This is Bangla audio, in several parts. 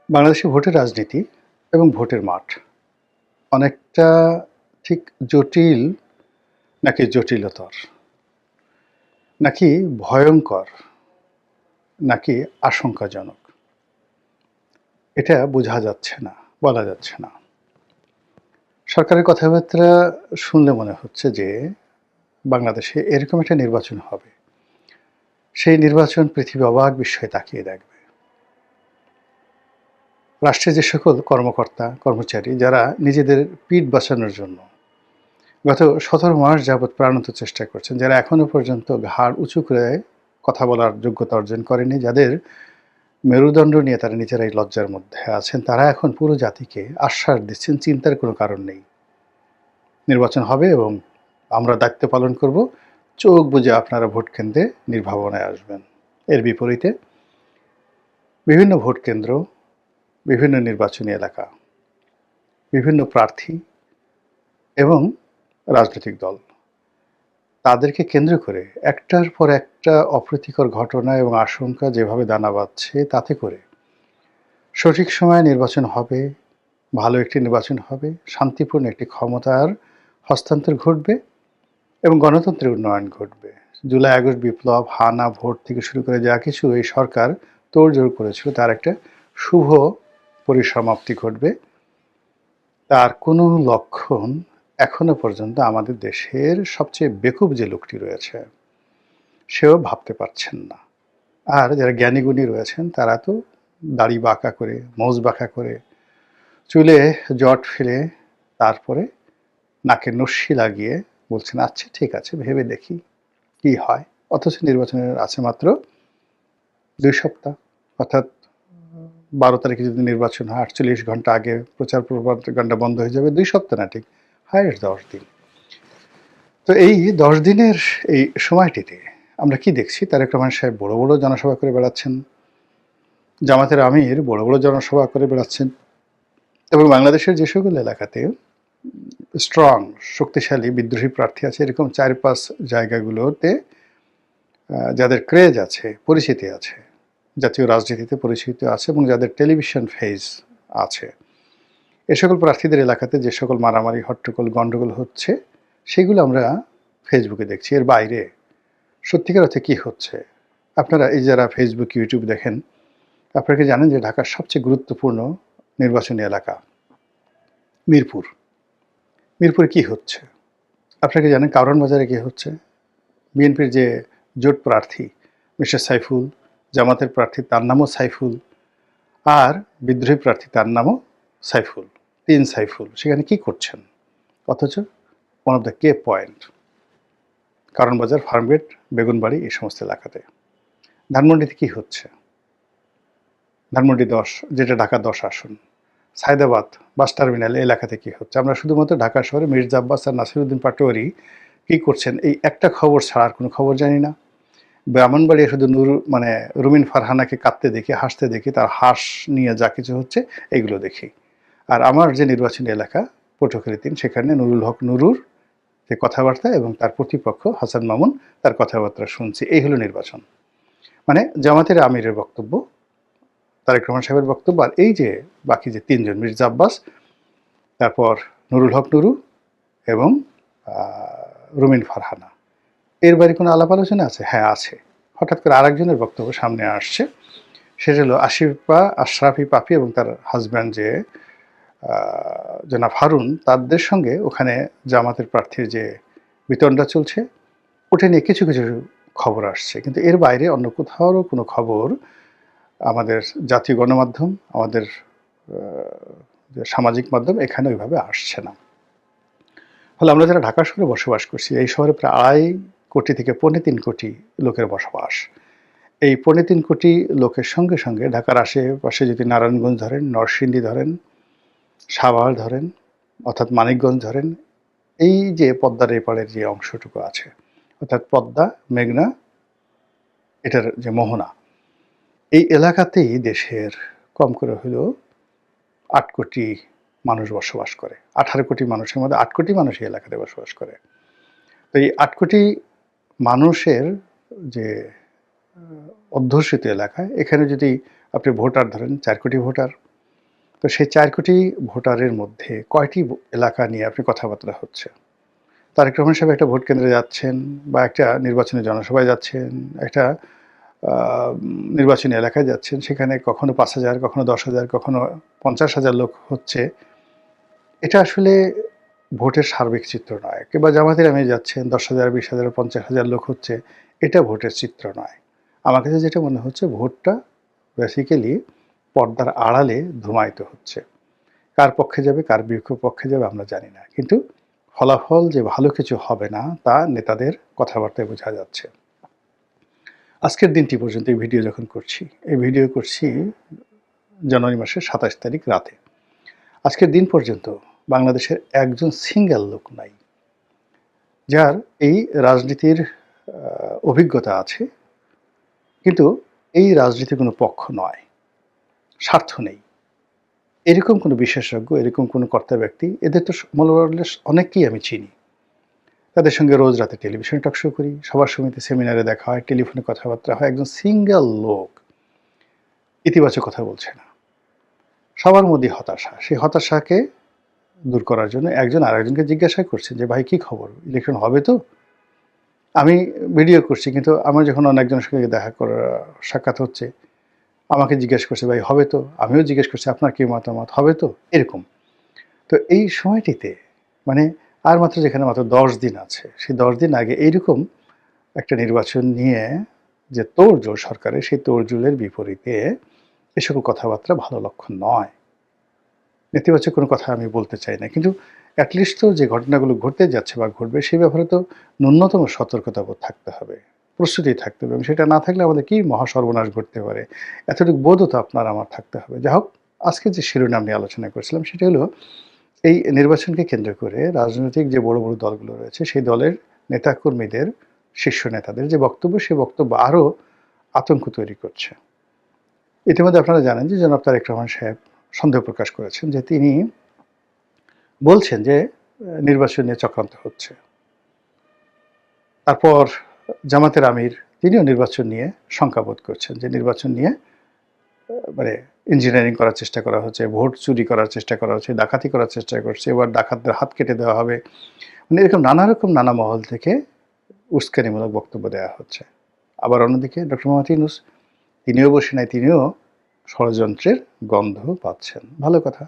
বাংলাদেশে ভোটের রাজনীতি এবং ভোটের মাঠ অনেকটা ঠিক জটিল নাকি জটিলতর, নাকি ভয়ঙ্কর, নাকি আশঙ্কাজনক, এটা বোঝা যাচ্ছে না, বলা যাচ্ছে না। সরকারের কথাবার্তা শুনলে মনে হচ্ছে যে বাংলাদেশে এরকম একটা নির্বাচন হবে, সেই নির্বাচন পৃথিবী অবাক বিস্ময়ে তাকিয়ে দেখবে। রাষ্ট্রের যে সকল কর্মকর্তা কর্মচারী যারা নিজেদের পিঠ বাঁচানোর জন্য গত 17 মাস যাবৎ প্রাণান্ত চেষ্টা করছেন, যারা এখনো পর্যন্ত ঘাড় উঁচু করে কথা বলার যোগ্যতা অর্জন করেনি, যাদের মেরুদণ্ড নিয়ে তারা নিজেরাই লজ্জার মধ্যে আছেন, তারা এখন পুরো জাতিকে আশ্বাস দিচ্ছেন চিন্তার কোনো কারণ নেই, নির্বাচন হবে এবং আমরা দায়িত্ব পালন করব, চোখ বুজে আপনারা ভোট কেন্দ্রে নির্ভাবনায় আসবেন। এর বিপরীতে বিভিন্ন ভোট কেন্দ্র, বিভিন্ন নির্বাচনী এলাকা, বিভিন্ন প্রার্থী এবং রাজনৈতিক দল, তাদেরকে কেন্দ্র করে একটার পর একটা অপ্রীতিকর ঘটনা এবং আশঙ্কা যেভাবে দানা বাঁধছে, তাতে করে সঠিক সময়ে নির্বাচন হবে, ভালো একটি নির্বাচন হবে, শান্তিপূর্ণ একটি ক্ষমতার হস্তান্তর ঘটবে এবং গণতন্ত্রের উন্নয়ন ঘটবে। জুলাই আগস্ট বিপ্লব, হানা ভোট থেকে শুরু করে যা কিছু এই সরকার তোড়জোড় করেছিল, তার একটা শুভ পরিসমাপ্তি ঘটবে। তার কোনো লক্ষণ এখনো পর্যন্ত আমাদের দেশের সবচেয়ে বেকুব যে লোকটি রয়েছে সেও ভাবতে পারছেন না। আর যারা জ্ঞানীগুণী রয়েছেন তারা তো দাড়ি বাঁকা করে, মোজ বাঁকা করে, চুলে জট ফেলে, তারপরে নাকে নস্যি লাগিয়ে বলছেন আচ্ছা ঠিক আছে, ভেবে দেখি কি হয়। অথচ নির্বাচনের আছে মাত্র 2 সপ্তাহ, অর্থাৎ 12 তারিখে যদি নির্বাচন হয় 48 ঘন্টা আগে প্রচার প্রপাগান্ডা বন্ধ হয়ে যাবে। 2 সপ্তাহ না, ঠিক হায়েস্ট 10 দিন। তো এই 10 দিনের এই সময়টিতে আমরা কি দেখছি? তারেক রহমান সাহেব বড় বড় জনসভা করে বেড়াচ্ছেন, জামাতের আমির বড় বড় জনসভা করে বেড়াচ্ছেন এবং বাংলাদেশের যে সকল এলাকাতে স্ট্রং, শক্তিশালী বিদ্রোহী প্রার্থী আছে, এরকম 4-5 জায়গাগুলোতে যাদের ক্রেজ আছে, পরিচিতি আছে, জাতীয় রাজনীতিতে পরিচিতি আছে এবং যাদের টেলিভিশন ফেজ আছে, এ সকল প্রার্থীদের এলাকাতে যে সকল মারামারি, হট্টগোল, গণ্ডগোল হচ্ছে সেগুলো আমরা ফেসবুকে দেখছি। এর বাইরে সত্যিকার অর্থে কী হচ্ছে? আপনারা এই যারা ফেসবুক, ইউটিউব দেখেন, আপনারা কি জানেন যে ঢাকার সবচেয়ে গুরুত্বপূর্ণ নির্বাচনী এলাকা মিরপুর। মিরপুরে কী হচ্ছে? আপনারা কি জানেন কারওয়ান বাজারে কী হচ্ছে? বিএনপির যে জোট প্রার্থী মিস্টার সাইফুল, জামাতের প্রার্থী তার নামও সাইফুল, আর বিদ্রোহী প্রার্থী তার নামও সাইফুল, 3 সাইফুল সেখানে কি করছেন? অথচ one of the K point Karwan বাজার, ফার্মগেট, বেগুনবাড়ি এই সমস্ত এলাকাতে। ধানমন্ডিতে কি হচ্ছে? ধানমন্ডি 10, যেটা ঢাকা 10 আসন, সায়দাবাদ বাস টার্মিনাল এলাকাতে কি হচ্ছে? আমরা শুধুমাত্র ঢাকা শহরে মির্জা আব্বাস আর নাসিরুদ্দিন পাটোয়ারি কী করছেন এই একটা খবর ছাড়া আর কোনো খবর জানি না। ব্রাহ্মণবাড়িয়া শুধু রুমিন ফারহানাকে কাঁদতে দেখি, হাসতে দেখি, তার হাস নিয়ে যা কিছু হচ্ছে এইগুলো দেখি। আর আমার যে নির্বাচনী এলাকা পটুয়াখালী 3, সেখানে নুরুল হক নুরুর যে কথাবার্তা এবং তার প্রতিপক্ষ হাসান মামুন তার কথাবার্তা শুনছি। এই হলো নির্বাচন। মানে জামাতের আমিরের বক্তব্য, তারেক রহমান সাহেবের বক্তব্য, আর এই যে বাকি যে 3 জন, মির্জা আব্বাস, তারপর নুরুল হক নুরু এবং রুমিন ফারহানা, এর বাইরে কোনো আলাপ আলোচনা আছে? হ্যাঁ আছে। হঠাৎ করে আরেকজনের বক্তব্য সামনে আসছে, সেটা হলো আসিফা আশরাফি পাপি এবং তার হাজব্যান্ড যে জনাব হারুন, তাদের সঙ্গে ওখানে জামাতের প্রার্থীর যে বিতণ্ডা চলছে ওটা নিয়ে কিছু কিছু খবর আসছে, কিন্তু এর বাইরে অন্য কোথাও কোনো খবর আমাদের জাতীয় গণমাধ্যম, আমাদের যে সামাজিক মাধ্যম, এখানে ওইভাবে আসছে না। ফলে আমরা যারা ঢাকা শহরে বসবাস করছি, এই শহরে প্রায় 2.5 কোটি থেকে 3.25 কোটি লোকের বসবাস। এই 3.25 কোটি লোকের সঙ্গে সঙ্গে ঢাকার আশেপাশে যদি নারায়ণগঞ্জ ধরেন, নরসিংদী ধরেন, সাভার ধরেন, অর্থাৎ মানিকগঞ্জ ধরেন, এই যে পদ্মার এপারের যে অংশটুকু আছে, অর্থাৎ পদ্মা, মেঘনা, এটার যে মোহনা, এই এলাকাতেই দেশের কম করে হলেও 8 কোটি মানুষ বসবাস করে। 18 কোটি মানুষের মধ্যে 8 কোটি মানুষ এই এলাকাতে বসবাস করে। তো এই 8 কোটি মানুষের যে অধ্যুষিত এলাকায়, এখানে যদি আপনি ভোটার ধরেন 4 কোটি ভোটার, তো সেই ৪ কোটি ভোটারের মধ্যে কয়টি এলাকা নিয়ে আপনি কথাবার্তা হচ্ছে? তারেক রহমান সাহেব একটা ভোট কেন্দ্রে যাচ্ছেন বা একটা নির্বাচনী জনসভায় যাচ্ছেন, একটা আ নির্বাচনী এলাকায় যাচ্ছেন। সেখানে কখনো ৫,০০০, কখনো ১০,০০০, কখনো ৫০,০০০ লোক হচ্ছে। এটা আসলে ভোটের সার্বিক চিত্র নয়। কিংবা জামায়াতের আমিরে যাচ্ছেন ১০,০০০, ২০,০০০, ৫০,০০০ লোক হচ্ছে। এটা ভোটের চিত্র নয়। আমার কাছে যেটা মনে হচ্ছে ভোটটা বেসিক্যালি পর্দার আড়ালে ধুমায়িত হচ্ছে। কার পক্ষে যাবে, কার পক্ষে যাবে আমরা জানি না। কিন্তু ফলাফল যে ভালো কিছু হবে না তা নেতাদের কথাবার্তায় বোঝা যাচ্ছে। আজকের দিনটি পর্যন্ত এই ভিডিও যখন করছি, এই ভিডিও করছি জানুয়ারি মাসের ২৭ তারিখ রাতে। আজকের দিন পর্যন্ত বাংলাদেশের একজন সিঙ্গেল লোক নাই, যার এই রাজনীতির অভিজ্ঞতা আছে, কিন্তু এই রাজনীতির কোনো পক্ষ নয়, স্বার্থ নেই। এরকম কোনো বিশেষজ্ঞ, এরকম কোনো কর্তা ব্যক্তি, এদের তো মোরলেস অনেককেই আমি চিনি। তাদের সঙ্গে রোজ রাতে টেলিভিশনে টক শো করি, সভা সমিতি সেমিনারে দেখা হয়, টেলিফোনে কথাবার্তা হয়। একজন সিঙ্গেল লোক ইতিবাচক কথা বলছে না। সবার মধ্যে হতাশা। সেই হতাশাকে দূর করার জন্য একজন আরেকজনকে জিজ্ঞাসা করছেন যে, "ভাই কি খবর? ইলেকশন হবে তো?" আমি ভিডিও করছি, কিন্তু আমার যখন অনেকজনের সঙ্গে দেখা করা সাক্ষাৎ হচ্ছে, আমাকে জিজ্ঞেস করছে, "ভাই হবে তো?" আমিও জিজ্ঞেস করছি, "আপনার কি মতামত? হবে তো?" এরকম। তো এই সময়টিতে মানে আর মাত্র যেখানে মাত্র ১০ দিন আছে, সেই ১০ দিন আগে এইরকম একটা নির্বাচন নিয়ে যে তোড়জোড় সরকারের, সেই তোড়জোড়ের বিপরীতে এ সকল কথাবার্তা ভালো লক্ষণ নয়। নেতিবাচক কোনো কথা আমি বলতে চাই না। কিন্তু এটলিস্ট তো যে ঘটনাগুলো ঘটতে যাচ্ছে বা ঘটবে সেই ব্যাপারে তো ন্যূনতম সতর্কতাবোধ থাকতে হবে। প্রস্তুতি থাকতে হবে এবং সেটা না থাকলে আমাদের কি মহাসর্বনাশ ঘটতে পারে। এতটুকু বোধও তো আপনার আমার থাকতে হবে। যা হোক, আজকে যে শিরোনাম নিয়ে আলোচনা করছিলাম সেটা হলো এই নির্বাচনকে কেন্দ্র করে রাজনৈতিক যে বড়, বড় দলগুলো রয়েছে সেই দলের নেতাকর্মীদের, শীর্ষ নেতাদের যে বক্তব্য, সেই বক্তব্য আরও আতঙ্ক তৈরি করছে। ইতিমধ্যে আপনারা জানেন যে জনাব তারেক রহমান সাহেব সন্দেহ প্রকাশ করেছেন যে তিনি বলছেন যে নির্বাচন নিয়ে চক্রান্ত হচ্ছে। তারপর জামাতের আমির তিনিও নির্বাচন নিয়ে শঙ্কাবোধ করছেন যে নির্বাচন নিয়ে মানে ইঞ্জিনিয়ারিং করার চেষ্টা করা হচ্ছে, ভোট চুরি করার চেষ্টা করা হচ্ছে, ডাকাতি করার চেষ্টা করছে, এবার ডাকাতদের হাত কেটে দেওয়া হবে। মানে এরকম নানা রকম নানা মহল থেকে উস্কানিমূলক বক্তব্য দেওয়া হচ্ছে। আবার অন্যদিকে ডক্টর মোহাম্মদ ইউনূস তিনিও বসে নাই, তিনিও ষড়যন্ত্রের গন্ধ পাচ্ছেন। ভালো কথা।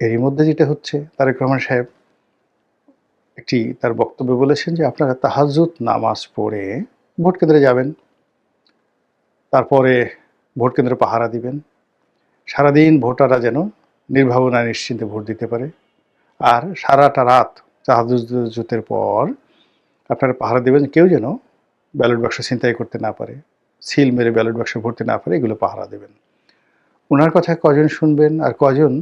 এরই মধ্যে যেটা হচ্ছে, তারেক রহমান সাহেব একটি তার বক্তব্যে বলেছেন যে আপনারা তাহাজ্জুদ নামাজ পড়ে ভোট কেন্দ্রে যাবেন। তারপরে ভোট কেন্দ্রে পাহারা দিবেন। সারাদিন ভোটাররা যেন নির্ভাবনায় নিশ্চিন্তে ভোট দিতে পারে। আর সারাটা রাত তাহাজ্জুদের পর আপনারা পাহারা দিবেন, কেউ যেন ব্যালট বাক্স ছিনতাই করতে না পারে, সিল মেরে ব্যালট বাক্স ভরতে না পারে, এগুলো পাহারা দেবেন। উনার কথা কজন শুনবেন আর কজন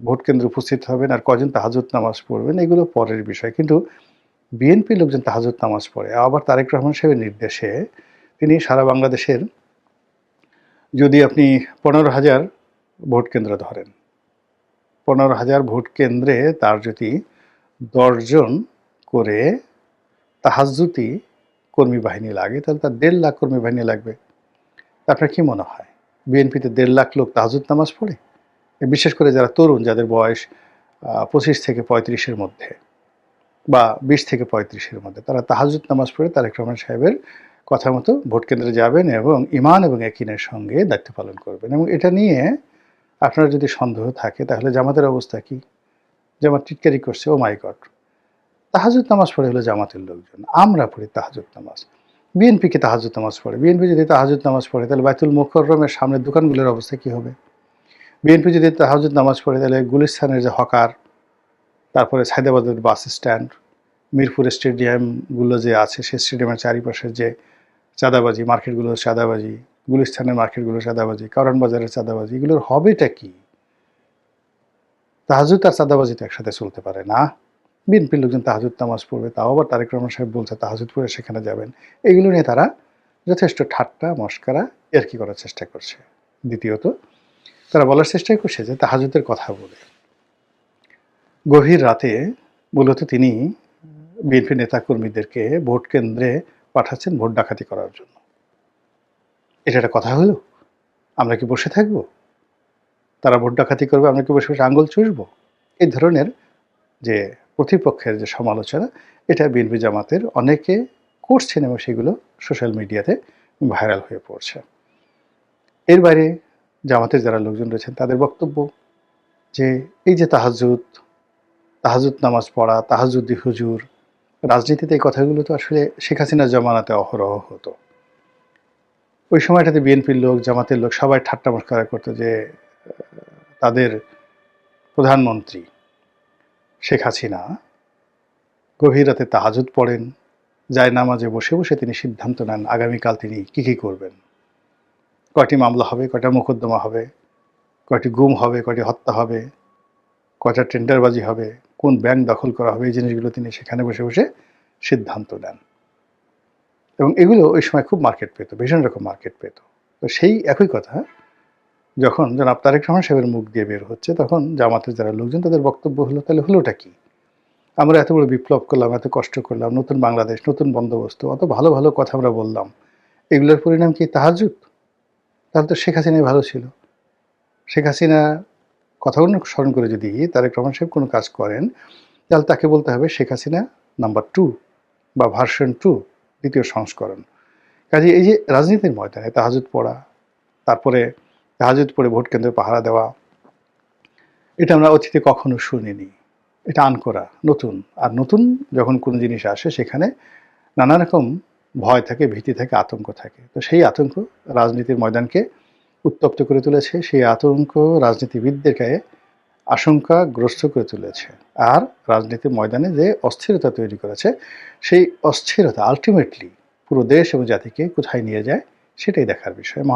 ভোট কেন্দ্রে উপস্থিত হবেন আর কজন তাহাজ্জুদ নামাজ পড়বেন এগুলো পরের বিষয়। কিন্তু বিএনপির লোকজন তাহাজ্জুদ নামাজ পড়ে। আবার তারেক রহমান সাহেবের নির্দেশে তিনি সারা বাংলাদেশের যদি আপনি ১৫,০০০ ভোট কেন্দ্র ধরেন, ১৫,০০০ ভোট কেন্দ্রে তার যদি ১০ জন করে তাহাজ্জুদি কর্মী বাহিনী লাগে তাহলে তার ১.৫ লাখ কর্মী বাহিনী লাগবে। আপনার কি মনে হয় বিএনপিতে ১.৫ লাখ লোক তাহাজ্জুদ নামাজ পড়ে? বিশেষ করে যারা তরুণ, যাদের বয়স ২৫ থেকে ৩৫ এর মধ্যে বা ২০ থেকে ৩৫ এর মধ্যে, তারা তাহাজ্জুদ নামাজ পড়ে তারেক রহমান সাহেবের কথা মতো ভোট কেন্দ্রে যাবেন এবং ঈমান এবং ইয়াকিনের সঙ্গে দায়িত্ব পালন করবেন। এবং এটা নিয়ে আপনার যদি সন্দেহ থাকে তাহলে জামাতের অবস্থা কি? জামাত টিটকারি করছে, ও মাই গড! তাহাজ্জুদ নামাজ পড়ে হলো জামাতের লোকজন। আমরা পড়ি তাহাজ্জুদ নামাজ। বিএনপি কি তাহাজ্জুদ নামাজ পড়ে? বিএনপি যদি তাহাজ্জুদ নামাজ পড়ে তাহলে বায়তুল মোকাররমের সামনের দোকানগুলোর অবস্থা কি হবে? বিএনপি যদি তাহাজ্জুদ নামাজ পড়ে তাহলে গুলিস্তানের যে হকার, তারপরে সায়দাবাদের বাস স্ট্যান্ড, মিরপুর স্টেডিয়ামগুলো যে আছে সেই স্টেডিয়ামের চারিপাশের যে চাঁদাবাজি, মার্কেটগুলোর চাঁদাবাজি, গুলিস্তানের মার্কেটগুলোর চাঁদাবাজি, কারওয়ান বাজারের চাঁদাবাজি, এগুলোর হবেটা কি? তাহাজ্জুদ আর চাঁদাবাজি তো একসাথে চলতে পারে না। বিএনপির লোকজন তাহাজ্জুদ নামাজ পড়বে, তাও আবার তারেক রহমান সাহেব বলছে তাহাজ্জুদ পড়ে সেখানে যাবেন। এগুলো নিয়ে তারা যথেষ্ট ঠাট্টা, মশকরা, ইয়ার্কি করার চেষ্টা করছে। দ্বিতীয়ত, তারা বলার চেষ্টা করছে যে তাহাজ্জুদের কথা বলে গভীর রাতে মূলত তিনি বিএনপি নেতাকর্মীদেরকে ভোট কেন্দ্রে পাঠাচ্ছেন ভোট ডাকাতি করার জন্য। এটা একটা কথা হলো? আমরা কি বসে থাকবো? তারা ভোট ডাকাতি করবে, আমরা কি বসে বসে আঙুল চুষবো? এই ধরনের যে প্রতিপক্ষের যে সমালোচনা, এটা বিএনপি জামাতের অনেকে করছেন এবং সেগুলো সোশ্যাল মিডিয়াতে ভাইরাল হয়ে পড়ছে। এর বাইরে জামাতের যারা লোকজন রয়েছেন তাদের বক্তব্য যে এই যে তাহাজ্জুদ নামাজ পড়া, তাহাজ্জুদি হুজুর, রাজনীতিতে এই কথাগুলো তো আসলে শেখ হাসিনার জমানাতে অহরহ হতো। ওই সময়টাতে বিএনপির লোক, জামাতের লোক সবাই ঠাট্টা মশকরা করতো যে তাদের প্রধানমন্ত্রী শেখ হাসিনা গভীর রাতে তাহাজ্জুদ পড়েন, জায়নামাজে বসে বসে তিনি সিদ্ধান্ত নেন আগামীকাল তিনি কী করবেন। কয়টি মামলা হবে, কয়টা মোকদ্দমা হবে, কয়টি গুম হবে, কয়টি হত্যা হবে, কয়টা টেন্ডারবাজি হবে, কোন ব্যাংক দখল করা হবে, এই জিনিসগুলো তিনি সেখানে বসে বসে সিদ্ধান্ত নেন। এবং এগুলো ওই সময় খুব মার্কেট পেত, ভীষণ রকম মার্কেট পেত। তো সেই একই কথা যখন জনাব তারেক রহমান সাহেবের মুখ দিয়ে বের হচ্ছে, তখন জামাতের যারা লোকজন তাদের বক্তব্য হলো, তাহলে হলোটা কি? আমরা এত বড় বিপ্লব করলাম, এত কষ্ট করলাম, নতুন বাংলাদেশ, নতুন বন্দোবস্ত, অত ভালো ভালো কথা আমরা বললাম, এগুলোর পরিণাম কি তাহাজ্জুদ? তাহলে তো শেখ হাসিনাই ভালো ছিল। শেখ হাসিনা কথাগুলো স্মরণ করে যদি তারেক রহমান সাহেব কোনো কাজ করেন, তাহলে তাকে বলতে হবে শেখ হাসিনা নাম্বার 2 বা ভার্সন 2, দ্বিতীয় সংস্করণ। কাজে এই যে রাজনীতির ময়দানে তাহাজ্জুদ পড়া, তারপরে তাহাজ্জুদ পড়ে ভোট কেন্দ্রে পাহারা দেওয়া, এটা আমরা অতীতে কখনো শুনিনি। এটা আনকরা, নতুন। আর নতুন যখন কোনো জিনিস আসে সেখানে নানা রকম ভয় থাকে, ভীতি থাকে, আতঙ্ক থাকে। তো সেই আতঙ্ক রাজনীতির ময়দানকে উত্তপ্ত করে তুলেছে, সেই আতঙ্ক রাজনীতিবিদদেরকে আশঙ্কাগ্রস্ত করে তুলেছে। আর রাজনীতির ময়দানে যে অস্থিরতা তৈরি করেছে, সেই অস্থিরতা আলটিমেটলি পুরো দেশ এবং জাতিকে কোথায় নিয়ে যায় সেটাই দেখার বিষয়।